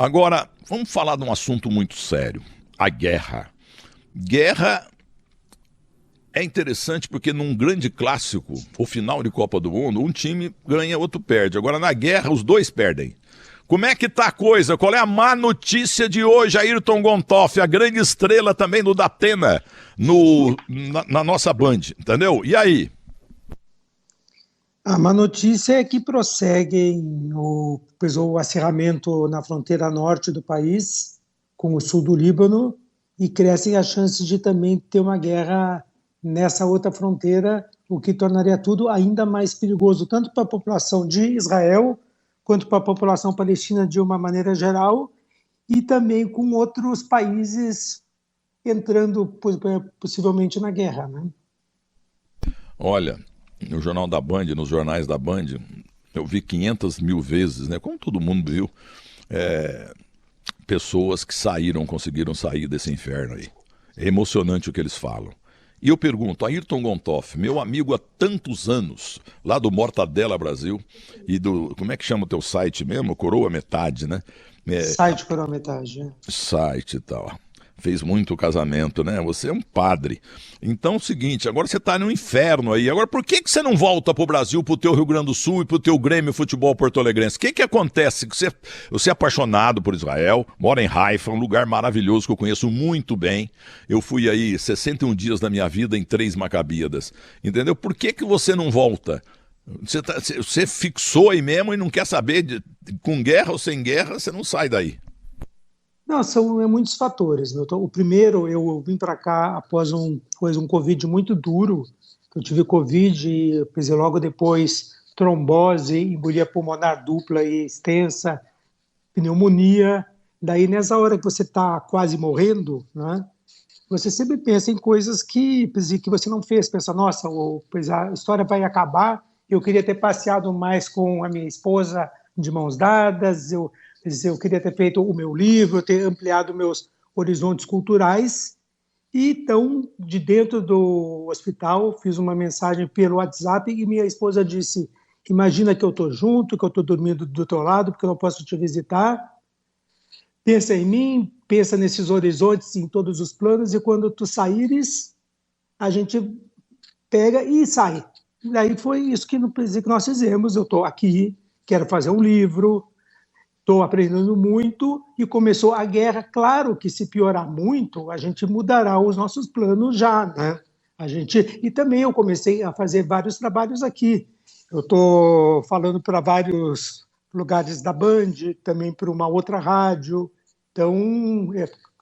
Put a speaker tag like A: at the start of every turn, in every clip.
A: Agora, vamos falar de um assunto muito sério, a guerra. Guerra é interessante porque num grande clássico, o final de Copa do Mundo, um time ganha, outro perde. Agora, na guerra, os dois perdem. Como é que tá a coisa? Qual é a má notícia de hoje? Ayrton Gontoff, a grande estrela também do Datena, na nossa Band, entendeu? E aí?
B: A má notícia é que prosseguem o acirramento na fronteira norte do país, com o sul do Líbano, e crescem as chances de também ter uma guerra nessa outra fronteira, o que tornaria tudo ainda mais perigoso, tanto para a população de Israel, quanto para a população palestina de uma maneira geral, e também com outros países entrando possivelmente na guerra, né?
A: Olha, no Jornal da Band, nos jornais da Band, eu vi 500 mil vezes, né? Como todo mundo viu, pessoas que conseguiram sair desse inferno aí. É emocionante o que eles falam. E eu pergunto, Ayrton Gontoff, meu amigo há tantos anos, lá do Mortadela Brasil, e como é que chama o teu site mesmo? Coroa Metade, né?
B: Site Coroa Metade.
A: Site e tal. Fez muito casamento, né? Você é um padre. Então é o seguinte, agora você tá no inferno aí. Agora por que você não volta pro Brasil, pro teu Rio Grande do Sul e pro teu Grêmio Futebol Porto-Alegrense? O que acontece? Você é apaixonado por Israel, mora em Haifa, um lugar maravilhoso que eu conheço muito bem. Eu fui aí 61 dias da minha vida em 3 Macabíadas. Entendeu? Por que você não volta? Você fixou aí mesmo e não quer saber, com guerra ou sem guerra, você não sai daí.
B: Não, são muitos fatores. O primeiro, eu vim para cá após um Covid muito duro. Eu tive Covid e logo depois trombose, embolia pulmonar dupla e extensa, pneumonia. Daí, nessa hora que você está quase morrendo, né, você sempre pensa em coisas que você não fez. Pensa, nossa, a história vai acabar, eu queria ter passeado mais com a minha esposa de mãos dadas, eu queria ter feito o meu livro, ter ampliado meus horizontes culturais. E então, de dentro do hospital, fiz uma mensagem pelo WhatsApp e minha esposa disse, imagina que eu estou junto, que eu estou dormindo do teu lado, porque eu não posso te visitar. Pensa em mim, pensa nesses horizontes, em todos os planos, e quando tu saíres, a gente pega e sai. E aí foi isso que nós fizemos. Eu estou aqui, quero fazer um livro, estou aprendendo muito, e começou a guerra. Claro que se piorar muito, a gente mudará os nossos planos já, né? E também eu comecei a fazer vários trabalhos aqui. Eu estou falando para vários lugares da Band, também para uma outra rádio. Então,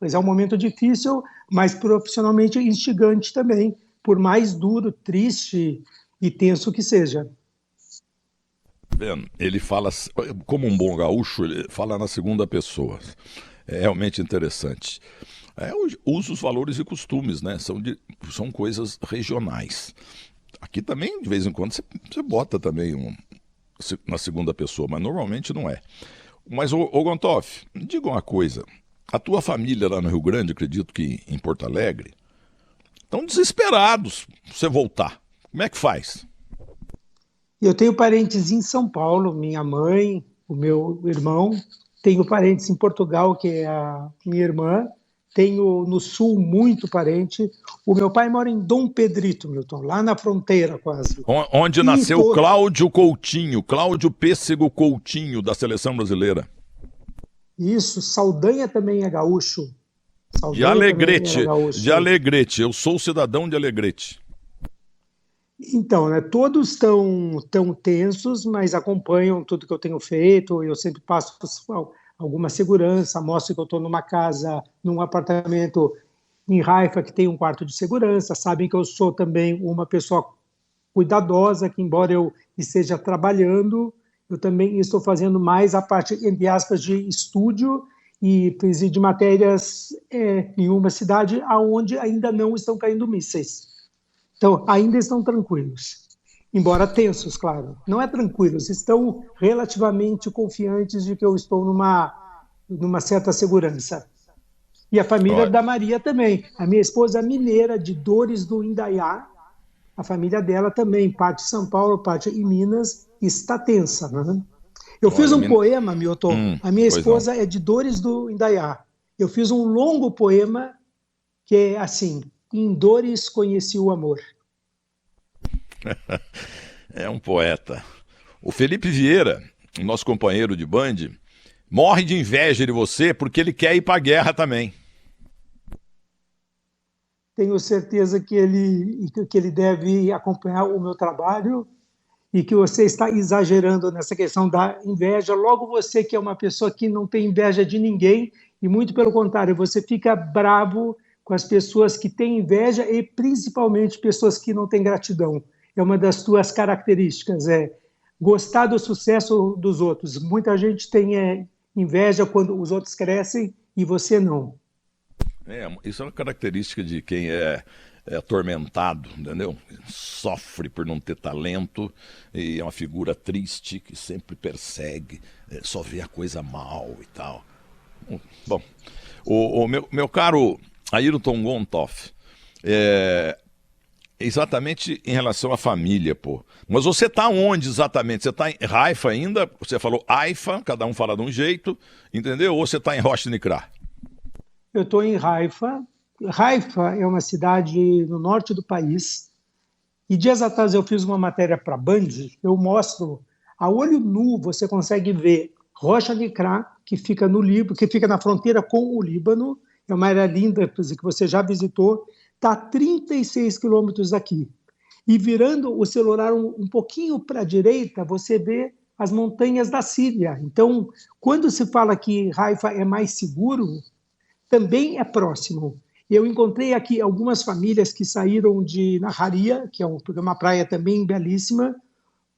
B: é um momento difícil, mas profissionalmente instigante também, por mais duro, triste e tenso que seja.
A: Ele fala, como um bom gaúcho, ele fala na segunda pessoa. É realmente interessante. Usa os valores e costumes, né? São coisas regionais. Aqui também, de vez em quando, você bota também na segunda pessoa, mas normalmente não é. Mas, ô Gontoff, me diga uma coisa. A tua família lá no Rio Grande, acredito que em Porto Alegre, estão desesperados pra você voltar. Como é que faz?
B: Eu tenho parentes em São Paulo, minha mãe, o meu irmão. Tenho parentes em Portugal, que é a minha irmã. Tenho no sul muito parente. O meu pai mora em Dom Pedrito, Milton, lá na fronteira quase.
A: Onde nasceu Cláudio Coutinho, Cláudio Pêssego Coutinho, da Seleção Brasileira.
B: Isso, Saldanha também é gaúcho.
A: De Alegrete, eu sou cidadão de Alegrete.
B: Então, né, todos estão tensos, mas acompanham tudo que eu tenho feito. Eu sempre passo alguma segurança, mostro que eu estou numa casa, num apartamento em Haifa que tem um quarto de segurança. Sabem que eu sou também uma pessoa cuidadosa, que embora eu esteja trabalhando, eu também estou fazendo mais a parte, entre aspas, de estúdio e de matérias em uma cidade onde ainda não estão caindo mísseis. Então, ainda estão tranquilos, embora tensos, claro. Não é tranquilos, estão relativamente confiantes de que eu estou numa certa segurança. E a família da Maria também. A minha esposa mineira, de Dores do Indaiá, a família dela também, parte de São Paulo, parte em Minas, está tensa, né? Eu fiz
A: Olha,
B: um poema, Milton. A minha
A: pois não.
B: esposa é de Dores do Indaiá. Eu fiz um longo poema que é assim: em dores conheci o amor.
A: É um poeta. O Felipe Vieira, nosso companheiro de Band, morre de inveja de você porque ele quer ir para a guerra também.
B: Tenho certeza que ele deve acompanhar o meu trabalho e que você está exagerando nessa questão da inveja. Logo você que é uma pessoa que não tem inveja de ninguém e muito pelo contrário, você fica bravo com as pessoas que têm inveja e principalmente pessoas que não têm gratidão. É uma das tuas características, é gostar do sucesso dos outros. Muita gente tem inveja quando os outros crescem e você não.
A: Isso é uma característica de quem é atormentado, entendeu? Sofre por não ter talento e é uma figura triste que sempre persegue, só vê a coisa mal e tal. Bom, o meu caro Ayrton Gontoff, exatamente em relação à família, pô. Mas você tá onde exatamente? Você tá em Haifa ainda? Você falou Haifa, cada um fala de um jeito, entendeu? Ou você tá em Rosh Nikra?
B: Eu estou em Haifa. Haifa é uma cidade no norte do país. E dias atrás eu fiz uma matéria para a Band. Eu mostro, a olho nu, você consegue ver Rosh Nikra, que fica no Líbano, que fica na fronteira com o Líbano. É uma área linda que você já visitou. Está a 36 quilômetros daqui. E virando o celular um pouquinho para a direita, você vê as montanhas da Síria. Então, quando se fala que Haifa é mais seguro, também é próximo. Eu encontrei aqui algumas famílias que saíram de Naharia, que é uma praia também belíssima.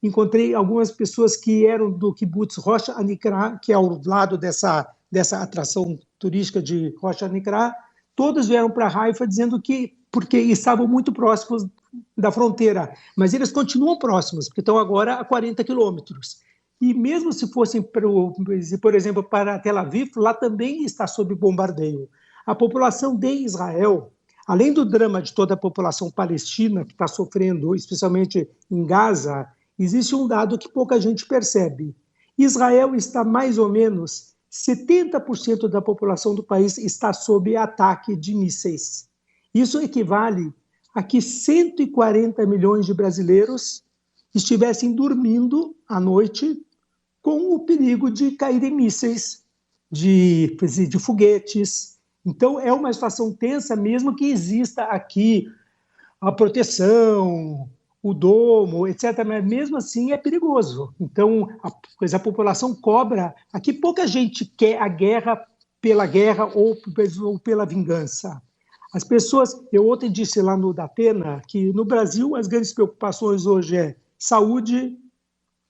B: Encontrei algumas pessoas que eram do kibbutz Rosh Anikra, que é ao lado dessa atração turística de Rosh Anikra. Todos vieram para Haifa dizendo que porque estavam muito próximos da fronteira, mas eles continuam próximos, porque estão agora a 40 quilômetros. E mesmo se fossem, por exemplo, para Tel Aviv, lá também está sob bombardeio. A população de Israel, além do drama de toda a população palestina que está sofrendo, especialmente em Gaza, existe um dado que pouca gente percebe. Israel está mais ou menos 70% da população do país está sob ataque de mísseis. Isso equivale a que 140 milhões de brasileiros estivessem dormindo à noite com o perigo de caírem mísseis, de foguetes. Então, é uma situação tensa, mesmo que exista aqui a proteção, o domo, etc. Mas, mesmo assim, é perigoso. Então, a população cobra. Aqui, pouca gente quer a guerra ou pela vingança. As pessoas, eu ontem disse lá no Datena que no Brasil as grandes preocupações hoje é saúde,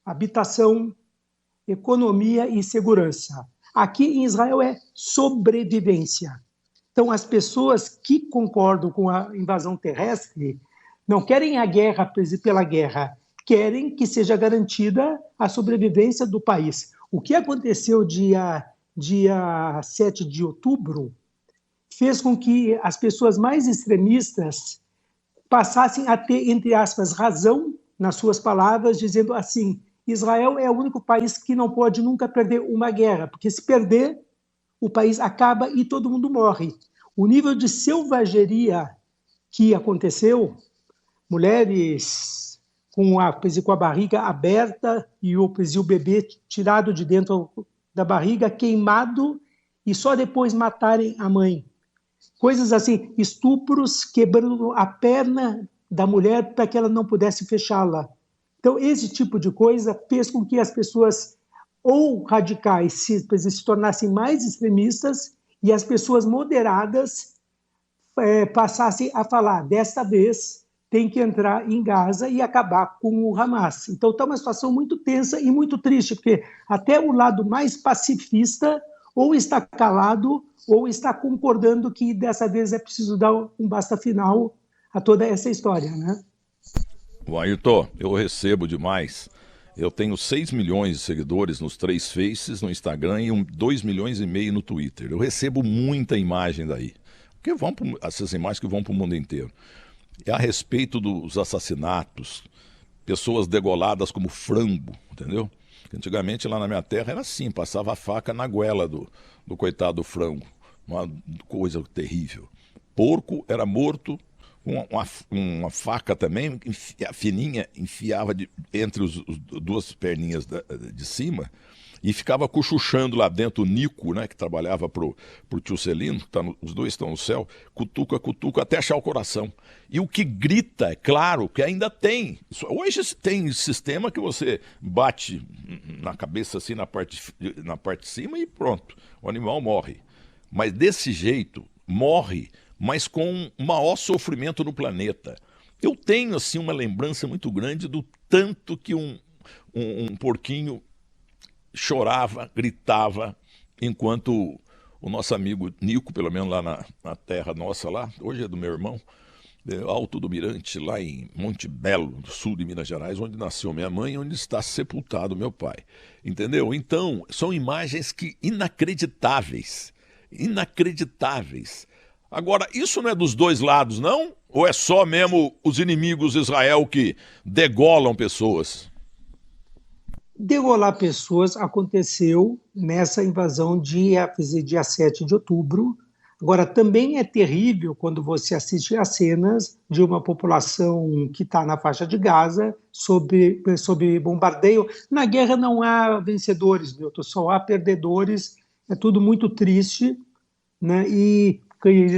B: habitação, economia e segurança. Aqui em Israel é sobrevivência. Então, as pessoas que concordam com a invasão terrestre não querem a guerra pela guerra, querem que seja garantida a sobrevivência do país. O que aconteceu dia 7 de outubro fez com que as pessoas mais extremistas passassem a ter, entre aspas, razão nas suas palavras, dizendo assim: Israel é o único país que não pode nunca perder uma guerra, porque se perder, o país acaba e todo mundo morre. O nível de selvageria que aconteceu, mulheres com a barriga aberta e o bebê tirado de dentro da barriga, queimado, e só depois matarem a mãe. Coisas assim, estupros, quebrando a perna da mulher para que ela não pudesse fechá-la. Então, esse tipo de coisa fez com que as pessoas ou radicais se tornassem mais extremistas e as pessoas moderadas passassem a falar: desta vez tem que entrar em Gaza e acabar com o Hamas. Então, está uma situação muito tensa e muito triste, porque até o lado mais pacifista ou está calado ou está concordando que dessa vez é preciso dar um basta final a toda essa história, né?
A: O Ayrton, eu recebo demais. Eu tenho 6 milhões de seguidores nos 3 Faces, no Instagram e 2,5 milhões no Twitter. Eu recebo muita imagem daí. Porque essas imagens que vão para o mundo inteiro. É a respeito dos assassinatos, pessoas degoladas como frango, entendeu? Antigamente lá na minha terra era assim, passava a faca na goela do coitado do frango. Uma coisa terrível. Porco era morto, uma faca também, fininha, enfiava entre as duas perninhas de cima e ficava cochuchando lá dentro o Nico, né, que trabalhava pro tio Celino, os dois estão no céu, cutuca, cutuca, até achar o coração. E o que grita, é claro, que ainda tem. Hoje tem sistema que você bate na cabeça assim na parte de cima e pronto, o animal morre. Mas desse jeito, morre, mas com maior sofrimento no planeta. Eu tenho assim uma lembrança muito grande do tanto que um porquinho chorava, gritava, enquanto o nosso amigo Nico, pelo menos lá na terra nossa lá, hoje é do meu irmão, Alto do Mirante, lá em Monte Belo, no sul de Minas Gerais, onde nasceu minha mãe e onde está sepultado meu pai. Entendeu? Então, são imagens inacreditáveis. Inacreditáveis. Agora, isso não é dos dois lados, não? Ou é só mesmo os inimigos de Israel que degolam pessoas?
B: Degolar pessoas aconteceu nessa invasão dia 7 de outubro. Agora, também é terrível quando você assiste às cenas de uma população que está na faixa de Gaza sob bombardeio. Na guerra não há vencedores, Milton, só há perdedores. É tudo muito triste, né? E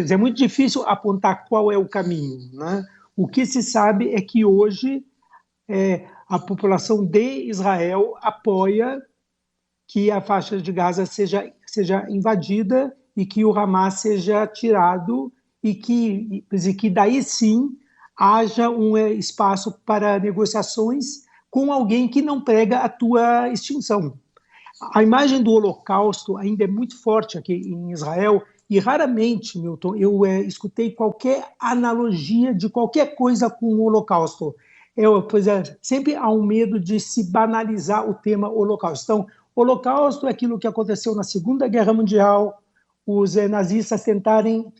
B: é muito difícil apontar qual é o caminho, né? O que se sabe é que hoje a população de Israel apoia que a faixa de Gaza seja invadida e que o Hamas seja tirado e que daí sim haja um espaço para negociações com alguém que não prega a tua extinção. A imagem do Holocausto ainda é muito forte aqui em Israel e raramente, Milton, eu escutei qualquer analogia de qualquer coisa com o Holocausto. Sempre há um medo de se banalizar o tema Holocausto. Então, Holocausto é aquilo que aconteceu na Segunda Guerra Mundial, os nazistas tentarem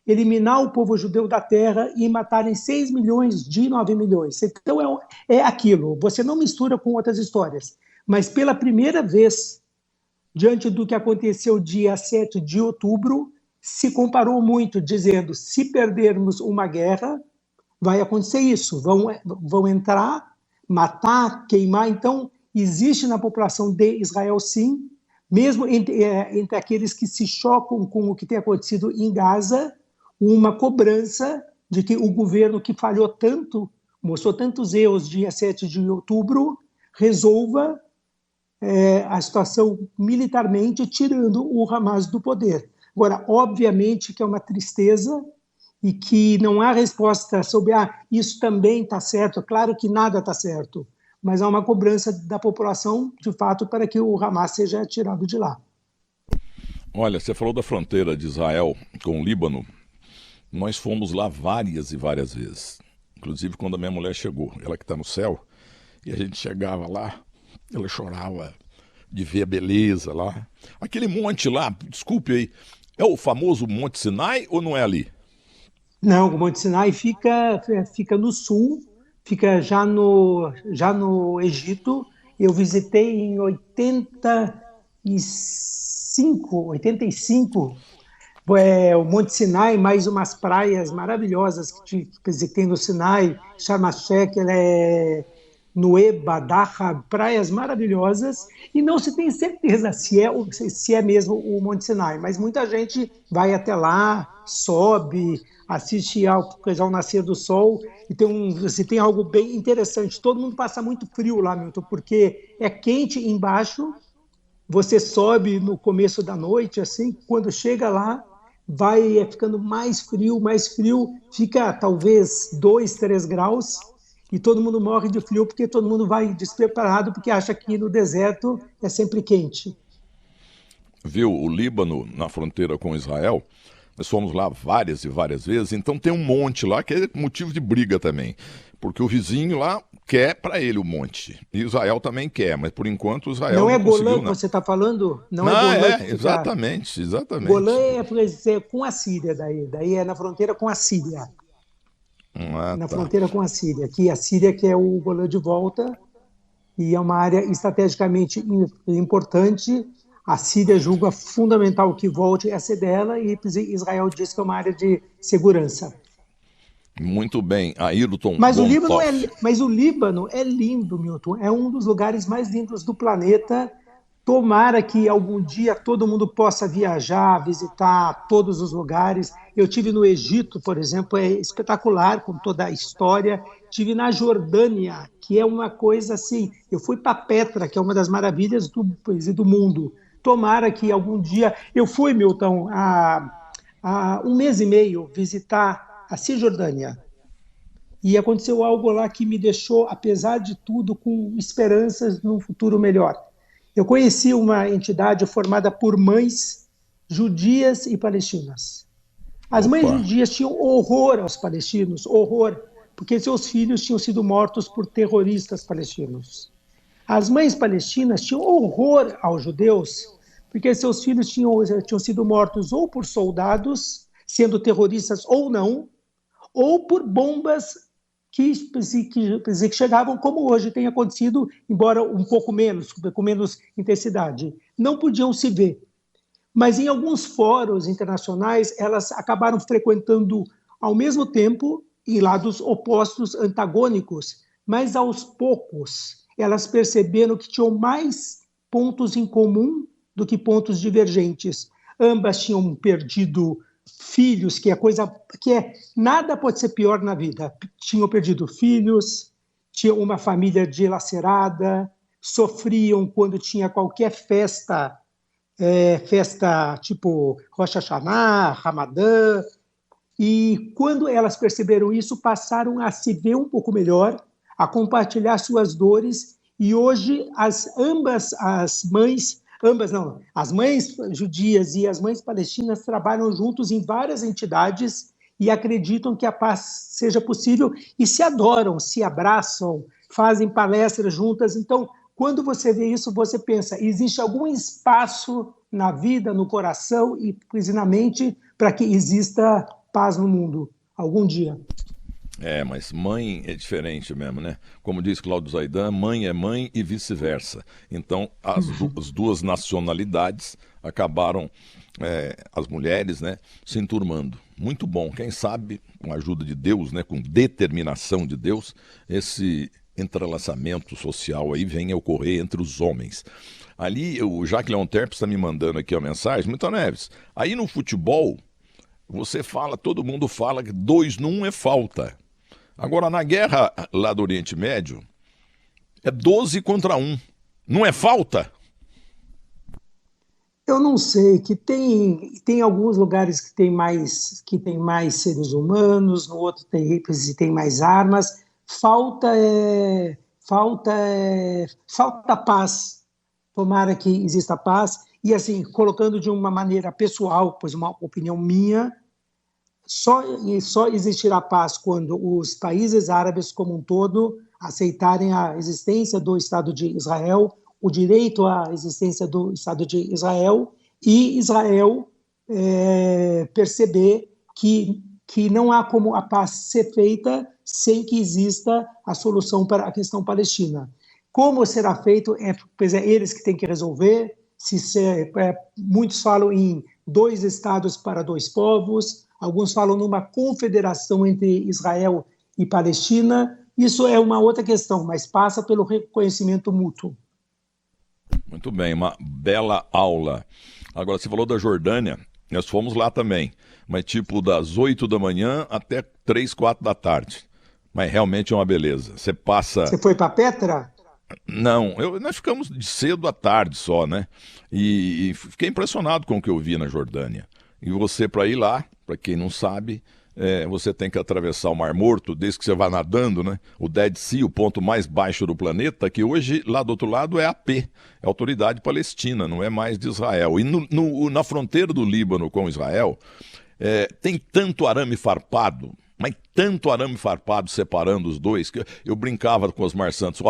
B: eliminar o povo judeu da terra e matarem 6 milhões de 9 milhões. Então, é aquilo, você não mistura com outras histórias. Mas, pela primeira vez, diante do que aconteceu dia 7 de outubro, se comparou muito, dizendo, se perdermos uma guerra, vai acontecer isso, vão entrar, matar, queimar. Então, existe na população de Israel, sim, mesmo entre aqueles que se chocam com o que tem acontecido em Gaza, uma cobrança de que o governo que falhou tanto, mostrou tantos erros dia 7 de outubro, resolva a situação militarmente, tirando o Hamas do poder. Agora, obviamente que é uma tristeza e que não há resposta sobre isso também está certo. Claro que nada está certo, mas há uma cobrança da população, de fato, para que o Hamas seja tirado de lá.
A: Olha, você falou da fronteira de Israel com o Líbano. Nós fomos lá várias e várias vezes. Inclusive quando a minha mulher chegou, ela que está no céu, e a gente chegava lá, ela chorava de ver a beleza lá. Aquele monte lá, desculpe aí, é o famoso Monte Sinai ou não é ali?
B: Não, o Monte Sinai fica no sul, fica já no Egito. Eu visitei em 85, o Monte Sinai, mais umas praias maravilhosas que tem no Sinai, Sharm el-Sheikh, Nueba, Daha, praias maravilhosas, e não se tem certeza se é mesmo o Monte Sinai, mas muita gente vai até lá, sobe, assiste ao nascer do sol, e tem algo bem interessante. Todo mundo passa muito frio lá, Milton, porque é quente embaixo, você sobe no começo da noite, assim, quando chega lá, vai ficando mais frio, fica talvez 2, 3 graus, e todo mundo morre de frio porque todo mundo vai despreparado porque acha que no deserto é sempre quente.
A: Viu, o Líbano, na fronteira com Israel, nós fomos lá várias e várias vezes, então tem um monte lá que é motivo de briga também, porque o vizinho lá quer para ele o monte, e Israel também quer, mas por enquanto Israel não conseguiu.
B: Não é Golã que você está falando?
A: Não é Golã que exatamente.
B: Golã é com a Síria, daí é na fronteira com a Síria. Na fronteira com a Síria, que a Síria quer o Golã de volta, e é uma área estrategicamente importante. A Síria julga fundamental que volte a ser dela e Israel diz que é uma área de segurança.
A: Muito bem. Ailton
B: Mas
A: Bontoff.
B: o Líbano é lindo, Milton. É um dos lugares mais lindos do planeta. Tomara que algum dia todo mundo possa viajar, visitar todos os lugares. Eu tive no Egito, por exemplo, é espetacular, com toda a história. Tive na Jordânia, que é uma coisa assim. Eu fui para Petra, que é uma das maravilhas do mundo. Tomara que algum dia. Eu fui, Milton, há um mês e meio visitar a Cisjordânia. E aconteceu algo lá que me deixou, apesar de tudo, com esperanças num futuro melhor. Eu conheci uma entidade formada por mães judias e palestinas. As mães
A: Opa.
B: judias tinham horror aos palestinos, horror, porque seus filhos tinham sido mortos por terroristas palestinos. As mães palestinas tinham horror aos judeus, porque seus filhos tinham sido mortos ou por soldados, sendo terroristas ou não, ou por bombas que chegavam, como hoje tem acontecido, embora um pouco menos, com menos intensidade. Não podiam se ver. Mas em alguns fóruns internacionais, elas acabaram frequentando ao mesmo tempo, em lados opostos, antagônicos, mas aos poucos elas perceberam que tinham mais pontos em comum do que pontos divergentes. Ambas tinham perdido filhos, que é coisa que nada pode ser pior na vida. Tinham perdido filhos, tinham uma família dilacerada, sofriam quando tinha qualquer festa, festa tipo Rosh Hashanah, Ramadã, e quando elas perceberam isso, passaram a se ver um pouco melhor, a compartilhar suas dores, e hoje as mães judias e as mães palestinas trabalham juntos em várias entidades e acreditam que a paz seja possível e se adoram, se abraçam, fazem palestras juntas. Então, quando você vê isso, você pensa, existe algum espaço na vida, no coração e na mente para que exista paz no mundo, algum dia.
A: Mas mãe é diferente mesmo, né? Como diz Cláudio Zaidan, mãe é mãe e vice-versa. Então, as duas nacionalidades acabaram, as mulheres, né, se enturmando. Muito bom. Quem sabe, com a ajuda de Deus, né, com determinação de Deus, esse entrelaçamento social aí venha a ocorrer entre os homens. Ali, o Jacques Leon Terpes está me mandando aqui a mensagem. Milton Neves, aí no futebol, todo mundo fala que 2-1 é falta. Agora, na guerra lá do Oriente Médio, é 12 contra 1. Não é falta?
B: Eu não sei, que tem alguns lugares que tem mais seres humanos, no outro tem mais armas. Falta paz. Tomara que exista paz. E assim, colocando de uma maneira pessoal, pois uma opinião minha, só existirá paz quando os países árabes como um todo aceitarem a existência do Estado de Israel, o direito à existência do Estado de Israel, e Israel perceber que não há como a paz ser feita sem que exista a solução para a questão palestina. Como será feito, eles que têm que resolver. Muitos falam em 2 estados para 2 povos, alguns falam numa confederação entre Israel e Palestina. Isso é uma outra questão, mas passa pelo reconhecimento mútuo.
A: Muito bem, uma bela aula. Agora, você falou da Jordânia, nós fomos lá também, mas tipo das 8 da manhã até 3, 4 da tarde. Mas realmente é uma beleza. Você passa...
B: Você foi para Petra?
A: Não, nós ficamos de cedo à tarde só, né? E fiquei impressionado com o que eu vi na Jordânia. E você, para ir lá, para quem não sabe, você tem que atravessar o Mar Morto, desde que você vai nadando, né? O Dead Sea, o ponto mais baixo do planeta, que hoje, lá do outro lado, é a AP, é a Autoridade Palestina, não é mais de Israel. E na fronteira do Líbano com Israel, tem tanto arame farpado, mas tanto arame farpado separando os dois, que eu brincava com os marçantes,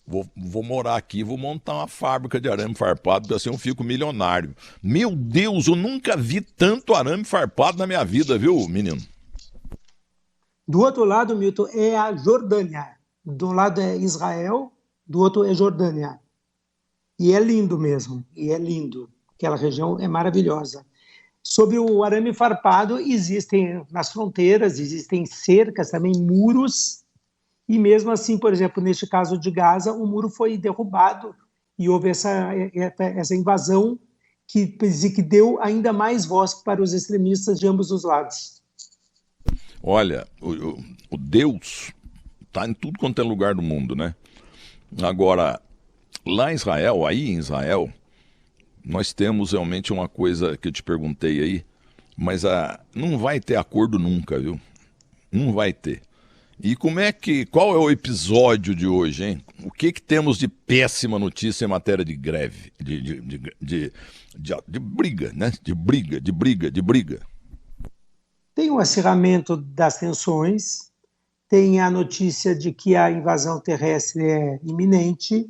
A: vou morar aqui, vou montar uma fábrica de arame farpado, porque assim eu fico milionário. Meu Deus, eu nunca vi tanto arame farpado na minha vida, viu, menino?
B: Do outro lado, Milton, é a Jordânia. Do lado é Israel, do outro é Jordânia. E é lindo mesmo, e é lindo. Aquela região é maravilhosa. Sobre o arame farpado, existem nas fronteiras, existem cercas, também muros, e mesmo assim, por exemplo, neste caso de Gaza, o muro foi derrubado e houve essa invasão que deu ainda mais voz para os extremistas de ambos os lados.
A: Olha, o Deus está em tudo quanto é lugar do mundo, né? Agora, lá em Israel, nós temos realmente uma coisa que eu te perguntei aí, mas não vai ter acordo nunca, viu? Não vai ter. E qual é o episódio de hoje, hein? O que temos de péssima notícia em matéria de greve, de briga, né? De briga.
B: Tem o acirramento das tensões, tem a notícia de que a invasão terrestre é iminente.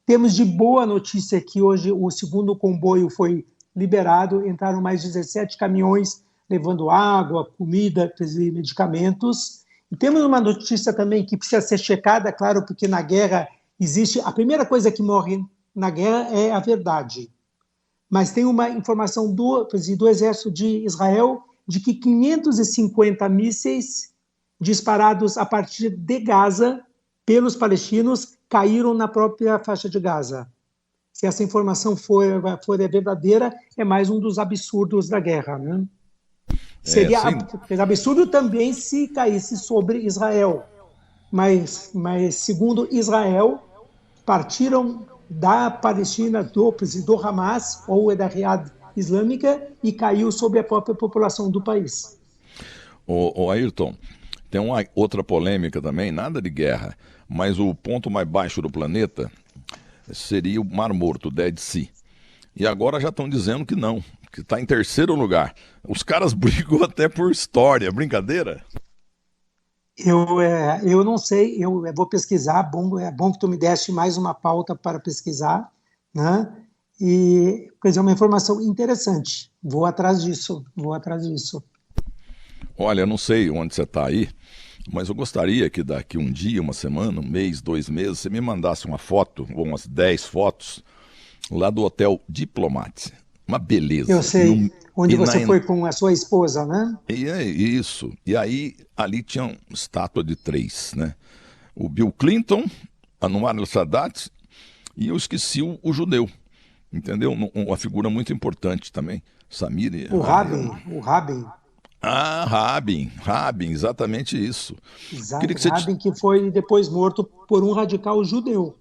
B: Temos de boa notícia que hoje o segundo comboio foi liberado, entraram mais 17 caminhões levando água, comida e medicamentos. E temos uma notícia também que precisa ser checada, claro, porque na guerra existe... A primeira coisa que morre na guerra é a verdade. Mas tem uma informação do Exército de Israel de que 550 mísseis disparados a partir de Gaza pelos palestinos caíram na própria faixa de Gaza. Se essa informação for verdadeira, é mais um dos absurdos da guerra, né? Seria absurdo também se caísse sobre Israel. Mas segundo Israel, partiram da Palestina, do Hamas, ou da Riad Islâmica, e caiu sobre a própria população do país.
A: Ô Ayrton, tem uma outra polêmica também, nada de guerra, mas o ponto mais baixo do planeta seria o Mar Morto, o Dead Sea. E agora já estão dizendo que não, que está em terceiro lugar. Os caras brigam até por história, brincadeira?
B: Eu não sei, eu vou pesquisar, é bom que tu me deste mais uma pauta para pesquisar, né? E, quer dizer, uma informação interessante. Vou atrás disso.
A: Olha, eu não sei onde você está aí, mas eu gostaria que daqui um dia, uma semana, um mês, 2 meses, você me mandasse uma foto, ou umas 10 fotos, lá do Hotel Diplomate. Uma beleza.
B: Eu sei, onde você foi com a sua esposa, né?
A: Isso. E aí, ali tinha uma estátua de 3, né? O Bill Clinton, Anwar al-Sadat, e eu esqueci o judeu, entendeu? Uma figura muito importante também. Samir.
B: O Rabin.
A: Ah, Rabin, exatamente isso.
B: Rabin que foi depois morto por um radical judeu.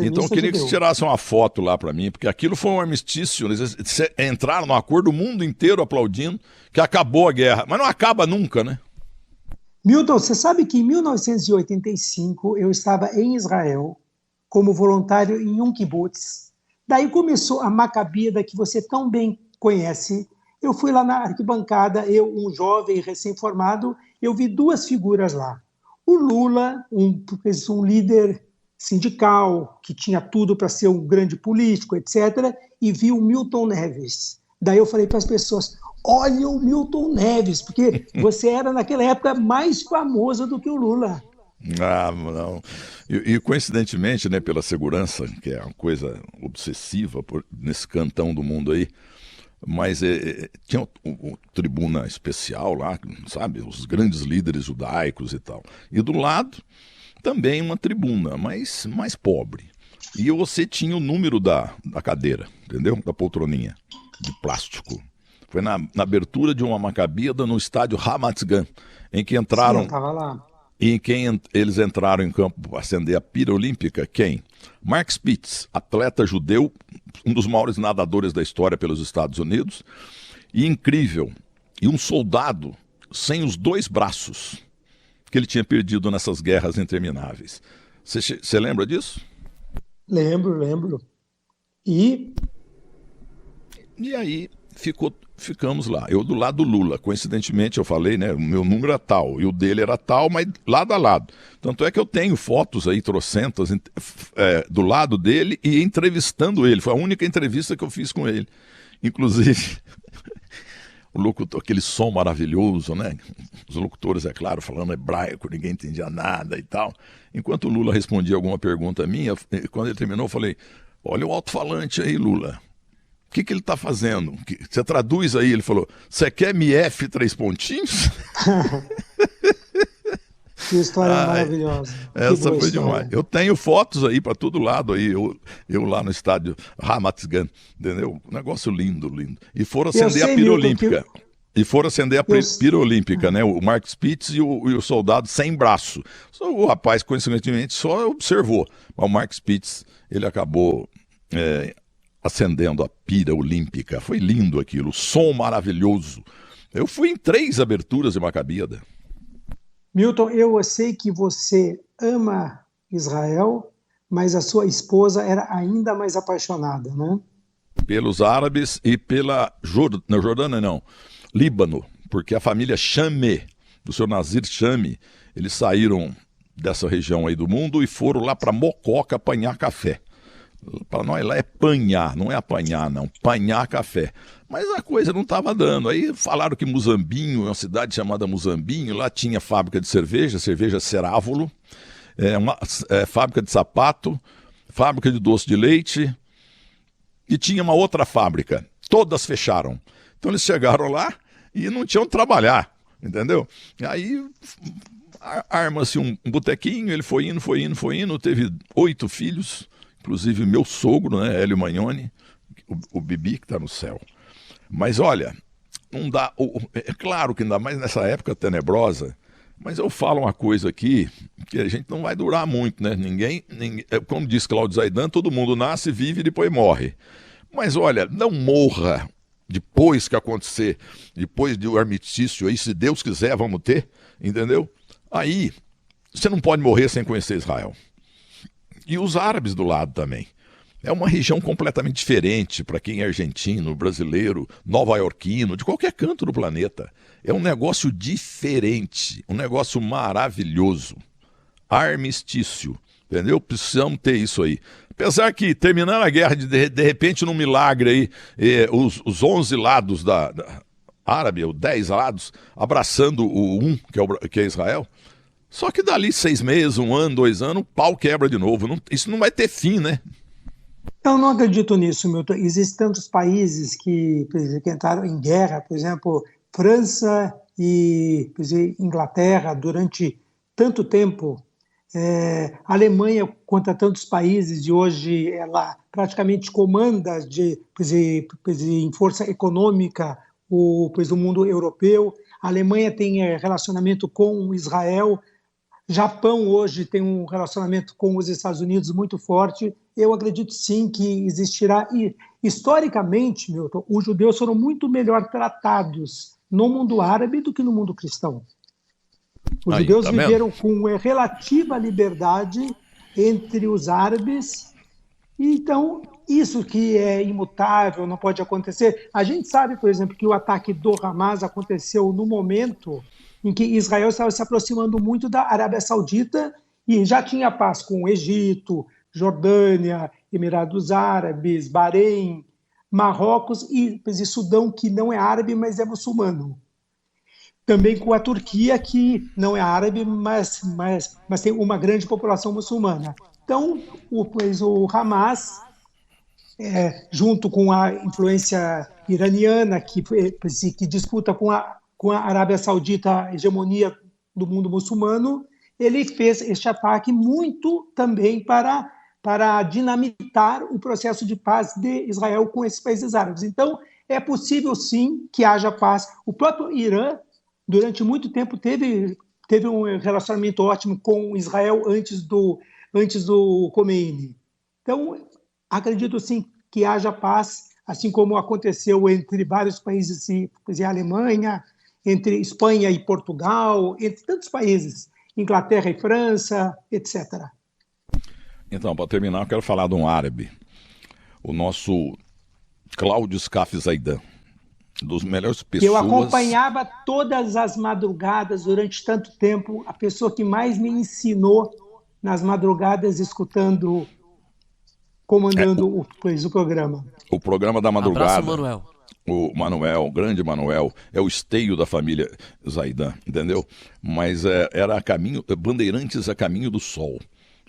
A: Então eu queria que você tirasse uma foto lá para mim, porque aquilo foi um armistício, eles entraram no acordo, o mundo inteiro aplaudindo, que acabou a guerra, mas não acaba nunca, né?
B: Milton, você sabe que em 1985 eu estava em Israel como voluntário em um kibbutz, daí começou a Maccabiada que você tão bem conhece. Eu fui lá na arquibancada, um jovem recém-formado, eu vi 2 figuras lá. O Lula, um líder sindical, que tinha tudo para ser um grande político, etc., e vi o Milton Neves. Daí eu falei para as pessoas, olha o Milton Neves, porque você era naquela época mais famoso do que o Lula.
A: Ah, não. E coincidentemente, né, pela segurança, que é uma coisa obsessiva nesse cantão do mundo aí, mas tinha o tribuna especial lá, sabe, os grandes líderes judaicos e tal. E do lado também uma tribuna, mas mais pobre. E você tinha o número da cadeira, entendeu? Da poltroninha, de plástico. Foi na abertura de uma Maccabiada no estádio Ramat Gan, em que entraram...
B: Sim, eu estava lá.
A: E em quem eles entraram em campo para acender a pira olímpica, quem? Mark Spitz, atleta judeu, um dos maiores nadadores da história pelos Estados Unidos, e incrível, e um soldado sem os 2 braços que ele tinha perdido nessas guerras intermináveis. Você lembra disso?
B: Lembro. E
A: aí ficamos lá. Eu do lado do Lula. Coincidentemente eu falei, né? O meu número era tal e o dele era tal, mas lado a lado. Tanto é que eu tenho fotos aí, trocentas, do lado dele e entrevistando ele. Foi a única entrevista que eu fiz com ele. Inclusive, o locutor, aquele som maravilhoso, né? Os locutores, é claro, falando hebraico, ninguém entendia nada e tal. Enquanto o Lula respondia alguma pergunta minha, quando ele terminou, eu falei, olha o alto-falante aí, Lula. O que ele está fazendo? Você traduz aí, ele falou, você quer MF 3 pontinhos?
B: Que história maravilhosa.
A: Essa foi demais. Eu tenho fotos aí para todo lado aí, eu lá no estádio Ramat Gan, entendeu? Um negócio lindo, lindo. E foram acender a pira olímpica. E foram acender a pira olímpica, né? O Mark Spitz e o soldado sem braço. O rapaz, coincidentemente, só observou. Mas o Mark Spitz, ele acabou acendendo a pira olímpica. Foi lindo aquilo, som maravilhoso. Eu fui em 3 aberturas de Maccabiada.
B: Milton, eu sei que você ama Israel, mas a sua esposa era ainda mais apaixonada, né?
A: Pelos árabes e pela Jordânia, não, Líbano, porque a família Chame, do senhor Nazir Chame, eles saíram dessa região aí do mundo e foram lá para Mococa apanhar café. Para nós lá é panhar, não é apanhar não, panhar café. Mas a coisa não estava dando. Aí falaram que Muzambinho, uma cidade chamada Muzambinho, lá tinha fábrica de cerveja Cerávolo, fábrica de sapato, fábrica de doce de leite e tinha uma outra fábrica. Todas fecharam. Então eles chegaram lá e não tinham que trabalhar, entendeu? Aí arma-se um botequinho, ele foi indo, teve 8 filhos. Inclusive meu sogro, né, Hélio Magnoni, o Bibi que está no céu. Mas olha, não dá. É claro que ainda mais nessa época tenebrosa, mas eu falo uma coisa aqui que a gente não vai durar muito, né? Ninguém como diz Cláudio Zaidan, todo mundo nasce, vive e depois morre. Mas olha, não morra depois que acontecer, depois do armistício aí, se Deus quiser, vamos ter, entendeu? Aí você não pode morrer sem conhecer Israel. E os árabes do lado também. É uma região completamente diferente para quem é argentino, brasileiro, nova-iorquino, de qualquer canto do planeta. É um negócio diferente, um negócio maravilhoso. Armistício, entendeu? Precisamos ter isso aí. Apesar que, terminando a guerra, de repente, num milagre aí, os 11 lados da árabe, ou 10 lados, abraçando que é Israel. Só que dali 6 meses, 1 ano, 2 anos, o pau quebra de novo. Isso não vai ter fim, né?
B: Eu não acredito nisso, Milton. Existem tantos países que entraram em guerra, por exemplo, França e Inglaterra durante tanto tempo. A Alemanha, contra tantos países, e hoje ela praticamente comanda em força econômica o mundo europeu. A Alemanha tem relacionamento com Israel. Japão hoje tem um relacionamento com os Estados Unidos muito forte. Eu acredito sim que existirá. E, historicamente, Milton, os judeus foram muito melhor tratados no mundo árabe do que no mundo cristão. Os judeus viveram com relativa liberdade entre os árabes. Então, isso que é imutável, não pode acontecer. A gente sabe, por exemplo, que o ataque do Hamas aconteceu no momento em que Israel estava se aproximando muito da Arábia Saudita e já tinha paz com o Egito, Jordânia, Emirados Árabes, Bahrein, Marrocos e Sudão, que não é árabe, mas é muçulmano. Também com a Turquia, que não é árabe, mas tem uma grande população muçulmana. Então, o Hamas, junto com a influência iraniana, que disputa com a Arábia Saudita a hegemonia do mundo muçulmano, ele fez este ataque muito também para dinamitar o processo de paz de Israel com esses países árabes. Então, é possível, sim, que haja paz. O próprio Irã, durante muito tempo, teve um relacionamento ótimo com Israel antes do Khomeini. Então, acredito, sim, que haja paz, assim como aconteceu entre vários países, a Alemanha, entre Espanha e Portugal, entre tantos países, Inglaterra e França, etc.
A: Então, para terminar, eu quero falar de um árabe, o nosso Cláudio Scaf Zaidan, dos melhores pessoas.
B: Eu acompanhava todas as madrugadas durante tanto tempo, a pessoa que mais me ensinou nas madrugadas, comandando o programa.
A: O programa da madrugada.
C: Abraço, Manuel.
A: O Manuel, o grande Manuel, é o esteio da família Zaidan, entendeu? Mas era Bandeirantes a Caminho do Sol.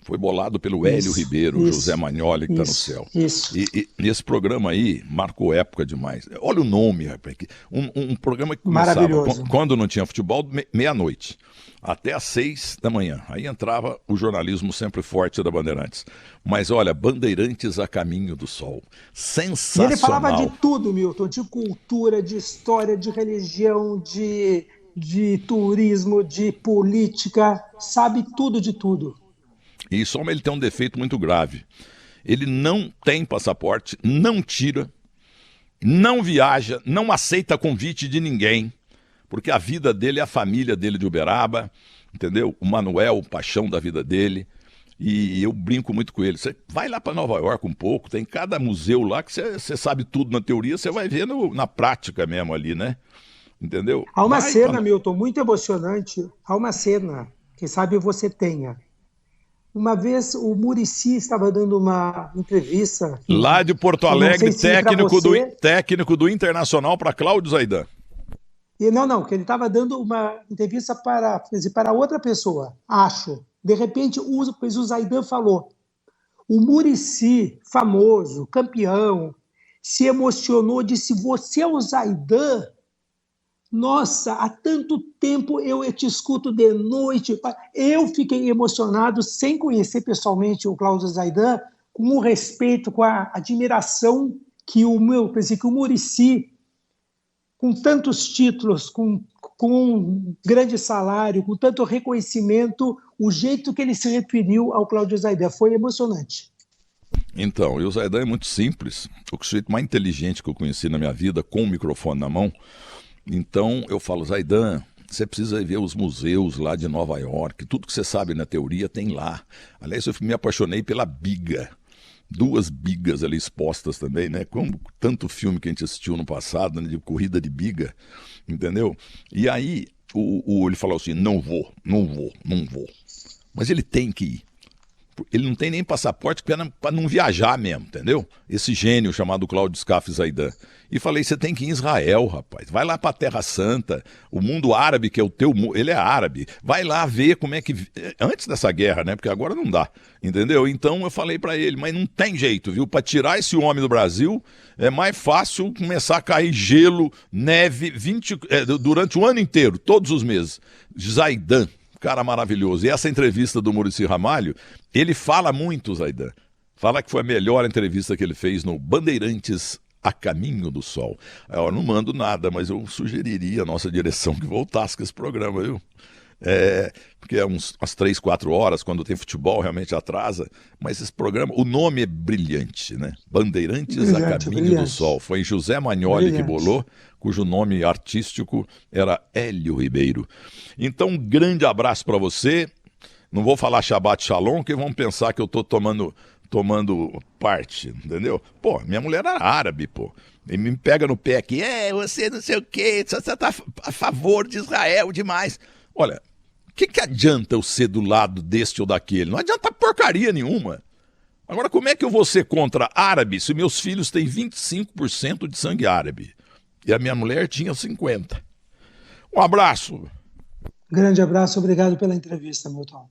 A: Foi bolado pelo Hélio Ribeiro, o José Magnoli, que está no céu.
B: Isso.
A: E esse programa aí marcou época demais. Olha o nome, rapaz. Um programa que começava, quando não tinha futebol, meia-noite, até às 6 da manhã. Aí entrava o jornalismo sempre forte da Bandeirantes. Mas olha, Bandeirantes a Caminho do Sol. Sensacional.
B: E ele falava de tudo, Milton, de cultura, de história, de religião, de turismo, de política, sabe tudo de tudo.
A: E só ele tem um defeito muito grave. Ele não tem passaporte, não tira, não viaja, não aceita convite de ninguém, porque a vida dele é a família dele de Uberaba, entendeu? O Manuel, o paixão da vida dele. E eu brinco muito com ele. Você vai lá para Nova York um pouco, tem cada museu lá que você sabe tudo na teoria, você vai ver na prática mesmo ali, né? Entendeu?
B: Há uma cena, Milton, muito emocionante. Há uma cena, quem sabe você tenha. Uma vez o Muricy estava dando uma entrevista.
A: Lá de Porto Alegre, técnico do Internacional para Cláudio Zaidan.
B: E não, que ele estava dando uma entrevista para outra pessoa, acho. De repente, o Zaidan falou. O Muricy, famoso, campeão, se emocionou, disse: "Você é o Zaidan? Nossa, há tanto tempo eu te escuto de noite." Eu fiquei emocionado, sem conhecer pessoalmente o Cláudio Zaidan, com o respeito, com a admiração que o Muricy, com tantos títulos, com um grande salário, com tanto reconhecimento, o jeito que ele se referiu ao Cláudio Zaidan foi emocionante.
A: Então, e o Zaidan é muito simples, o sujeito mais inteligente que eu conheci na minha vida, com o microfone na mão. Então eu falo: Zaidan, você precisa ver os museus lá de Nova York, tudo que você sabe na teoria tem lá. Aliás, eu me apaixonei pela biga, 2 bigas ali expostas também, né? Como tanto filme que a gente assistiu no passado, né, de corrida de biga, entendeu? E aí ele falou assim: não vou. Mas ele tem que ir. Ele não tem nem passaporte para não viajar mesmo, entendeu? Esse gênio chamado Cláudio Scaf Zaidan. E falei: você tem que ir em Israel, rapaz. Vai lá para a Terra Santa, o mundo árabe, que é o teu mundo. Ele é árabe. Vai lá ver como é que... Antes dessa guerra, né? Porque agora não dá, entendeu? Então eu falei para ele: mas não tem jeito, viu? Para tirar esse homem do Brasil, é mais fácil começar a cair gelo, neve, durante o ano inteiro, todos os meses. Zaidan. Cara maravilhoso. E essa entrevista do Muricy Ramalho, ele fala muito, Zaidan. Fala que foi a melhor entrevista que ele fez no Bandeirantes a Caminho do Sol. Eu não mando nada, mas eu sugeriria a nossa direção que voltasse com esse programa, viu? Porque é umas 3, 4 horas, quando tem futebol, realmente atrasa. Mas esse programa, o nome é brilhante, né? Bandeirantes a Caminho do Sol. Foi José Magnoli que bolou, cujo nome artístico era Hélio Ribeiro. Então, um grande abraço para você. Não vou falar Shabbat Shalom, que vão pensar que eu estou tomando parte, entendeu? Pô, minha mulher era árabe, pô. E me pega no pé aqui: você não sei o quê, você está a favor de Israel demais. Olha, o que adianta eu ser do lado deste ou daquele? Não adianta porcaria nenhuma. Agora, como é que eu vou ser contra árabe se meus filhos têm 25% de sangue árabe? E a minha mulher tinha 50%. Um abraço.
B: Grande abraço, obrigado pela entrevista, Milton.